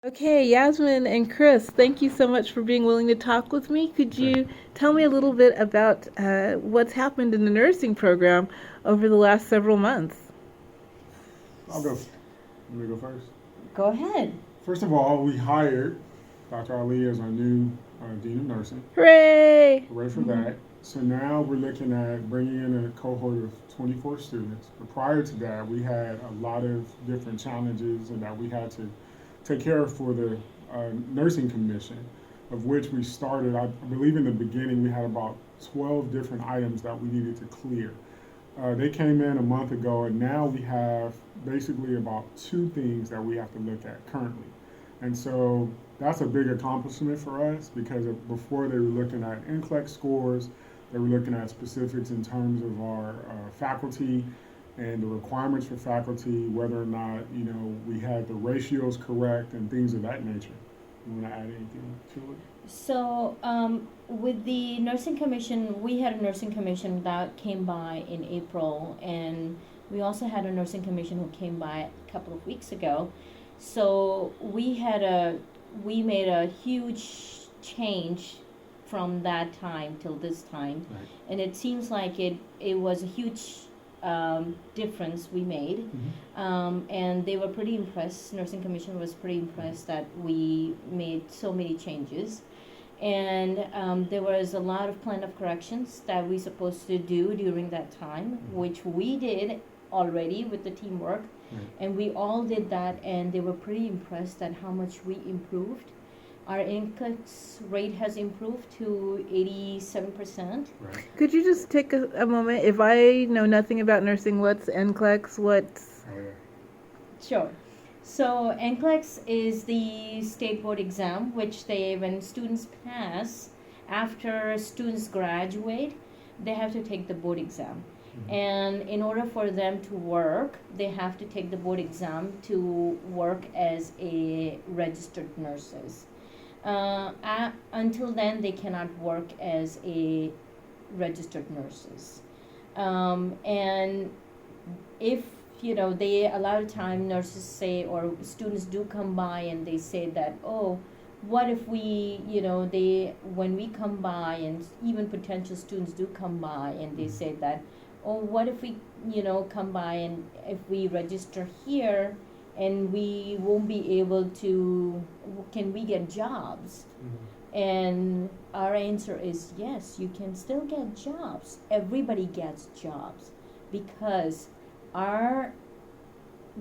Okay, Yasmin and Chris, thank you so much for being willing to talk with me. Could Sure. you tell me a little bit about what's happened in the nursing program over the last several months? I'll go. Let me go first. Go ahead. First of all, we hired Dr. Ali as our new Dean of Nursing. Hooray! We're ready for that. So now we're looking at bringing in a cohort of 24 students. But prior to that, we had a lot of different challenges that we had to take care of for the nursing commission, of which we started, I believe in the beginning, we had about 12 different items that we needed to clear. They came in a month ago, and now we have basically about two things that we have to look at currently. And so that's a big accomplishment for us because before they were looking at NCLEX scores, they were looking at specifics in terms of our faculty and the requirements for faculty, whether or not we had the ratios correct and things of that nature. You want to add anything to it? So, with the nursing commission, we had a nursing commission that came by in April, and we also had a nursing commission who came by a couple of weeks ago. So we made a huge change from that time till this time, Right. and it seems like it was a huge difference we made. Mm-hmm. And they were pretty impressed. Nursing Commission was pretty impressed that we made so many changes. And there was a lot of plan of corrections that we supposed to do during that time, which we did already with the teamwork. Right. And we all did that, and they were pretty impressed at how much we improved. Our NCLEX rate has improved to 87%. Right. Could you just take a moment? If I know nothing about nursing, what's NCLEX? What's Oh, yeah. Sure. So NCLEX is the state board exam, which when students pass, after students graduate, they have to take the board exam. Mhm. And in order for them to work, they have to take the board exam to work as a registered nurses. Until then, they cannot work as a registered nurses. And if they a lot of time nurses say, or students do come by and they say that, oh, what if we they when we come by, and even potential students do come by and they say that, oh, what if we come by and if we register here and we won't be able to, can we get jobs? Mhm. And our answer is yes, you can still get jobs. Everybody gets jobs because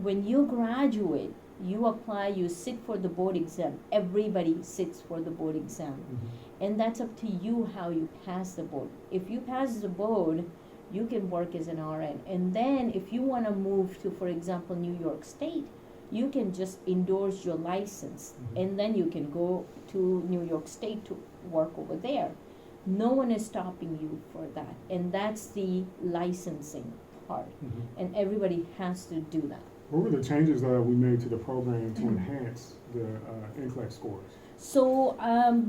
when you graduate, you apply, you sit for the board exam. Everybody sits for the board exam. Mhm. And that's up to you how you pass the board. If you pass the board, you can work as an RN. And then if you want to move to, for example, New York State, you can just endorse your license, Mhm. and then you can go to New York State to work over there. No one is stopping you for that. And that's the licensing part. Mhm. And everybody has to do that. What were the changes that we made to the program to enhance the NCLEX scores? So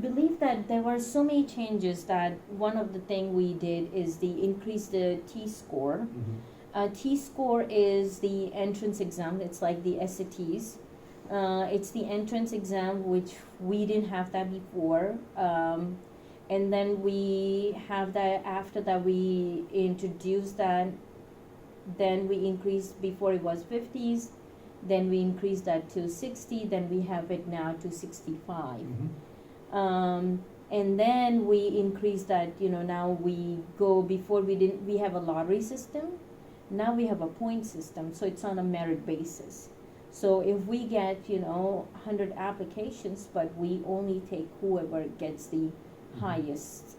believe that there were so many changes that one of the thing we did is increase the T-score. Mm-hmm. T-score is the entrance exam. It's like the SATs. It's the entrance exam, which we didn't have that before. And then we have that. After that, we introduced that. Then we increased, before it was 50s. Then we increased that to 60. Then we have it now to 65. Mm-hmm. And then we increased that. Now we go, before we have a lottery system. Now we have a point system, so it's on a merit basis. So if we get 100 applications, but we only take whoever gets the highest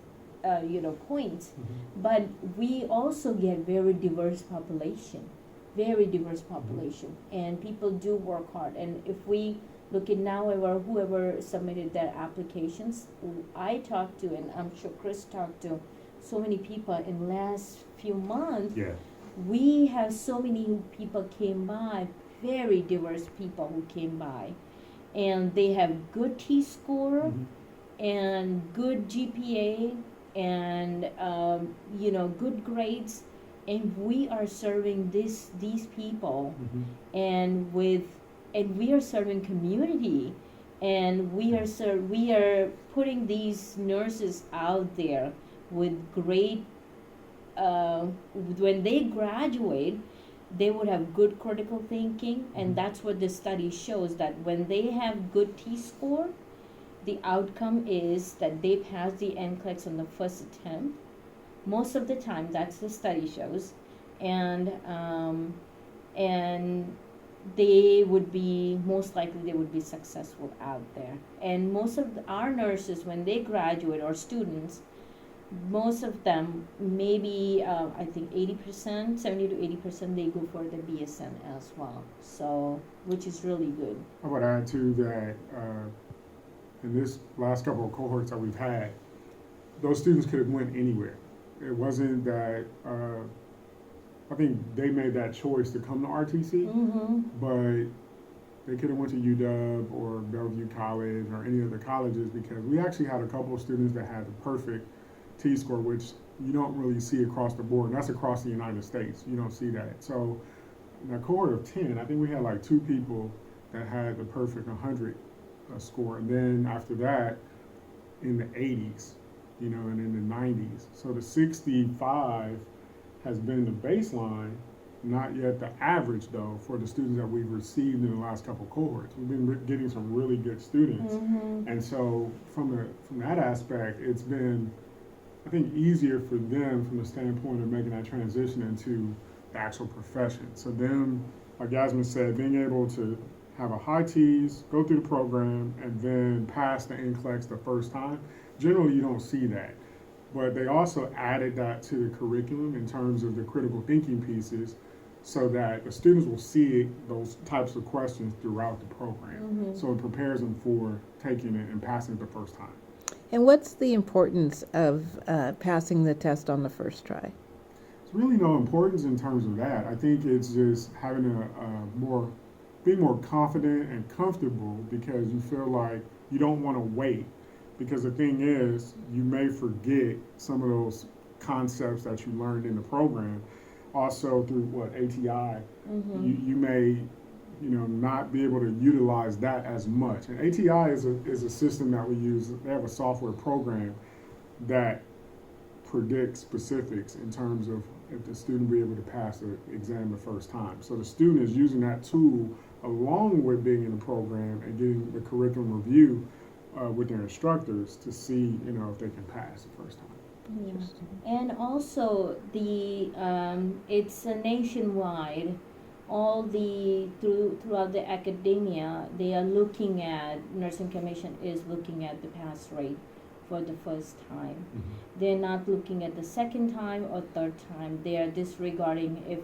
points. Mm-hmm. But we also get very diverse population, and people do work hard. And if we look at now, whoever submitted their applications, I talked to, and I'm sure Chris talked to, so many people in last few months. Yeah. We have so many people came by, very diverse people who came by, and they have good T-score. Mm-hmm. And good GPA, and good grades, and we are serving these people, Mm-hmm. and we are serving community, And we are putting these nurses out there with great, when they graduate, they would have good critical thinking, and that's what the study shows, that when they have good T-score, the outcome is that they pass the NCLEX on the first attempt. Most of the time, that's the study shows, and they would be, most likely they would be successful out there. And most of our nurses, when they graduate, or students, most of them, maybe I think 80%, 70 to 80%, they go for the BSN as well. So, which is really good. I would add too that in this last couple of cohorts that we've had, those students could have went anywhere. It wasn't that, I think they made that choice to come to RTC, Mm-hmm. but they could have went to UW or Bellevue College or any other colleges, because we actually had a couple of students that had the perfect T-score, which you don't really see across the board. And that's across the United States. You don't see that. So in a cohort of 10, I think we had like 2 people that had the perfect 100 score. And then after that, in the 80s, you know, and in the 90s. So the 65 has been the baseline, not yet the average though, for the students that we've received in the last couple of cohorts. We've been getting some really good students. Mm-hmm. And so from that aspect, it's been, I think, easier for them from the standpoint of making that transition into the actual profession. So then, like Yasmin said, being able to have a high T's, go through the program, and then pass the NCLEX the first time, generally you don't see that. But they also added that to the curriculum in terms of the critical thinking pieces, so that the students will see those types of questions throughout the program. Mm-hmm. So it prepares them for taking it and passing it the first time. And what's the importance of passing the test on the first try? There's really no importance in terms of that. I think it's just having being more confident and comfortable, because you feel like you don't want to wait. Because the thing is, you may forget some of those concepts that you learned in the program. Also through ATI, Mm-hmm. you may, not be able to utilize that as much. And ATI is a system that we use. They have a software program that predicts specifics in terms of if the student be able to pass the exam the first time. So the student is using that tool along with being in the program and getting the curriculum review with their instructors to see, if they can pass the first time. Yeah. And also it's a nationwide. All throughout the academia, they are looking at, Nursing Commission is looking at the pass rate for the first time. Mm-hmm. They're not looking at the second time or third time. They are disregarding if,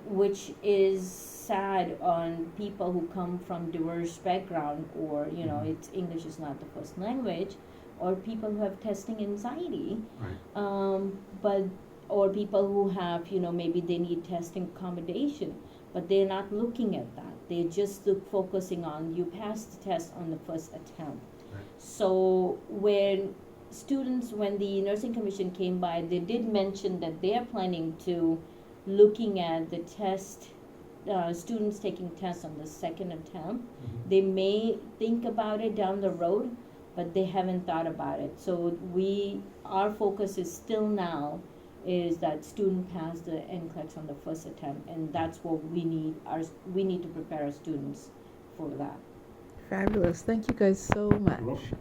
which is sad on people who come from diverse background, or, it's English is not the first language, or people who have testing anxiety. Right. Or people who have, maybe they need testing accommodation, but they're not looking at that. They're just focusing on you pass the test on the first attempt. Right. So when the Nursing Commission came by, they did mention that they are planning to looking at the test, students taking tests on the second attempt. Mm-hmm. They may think about it down the road, but they haven't thought about it. So our focus is still now is that student pass the NCLEX on the first attempt, and that's what we need. We need to prepare our students for that. Fabulous. Thank you guys so much. You're welcome.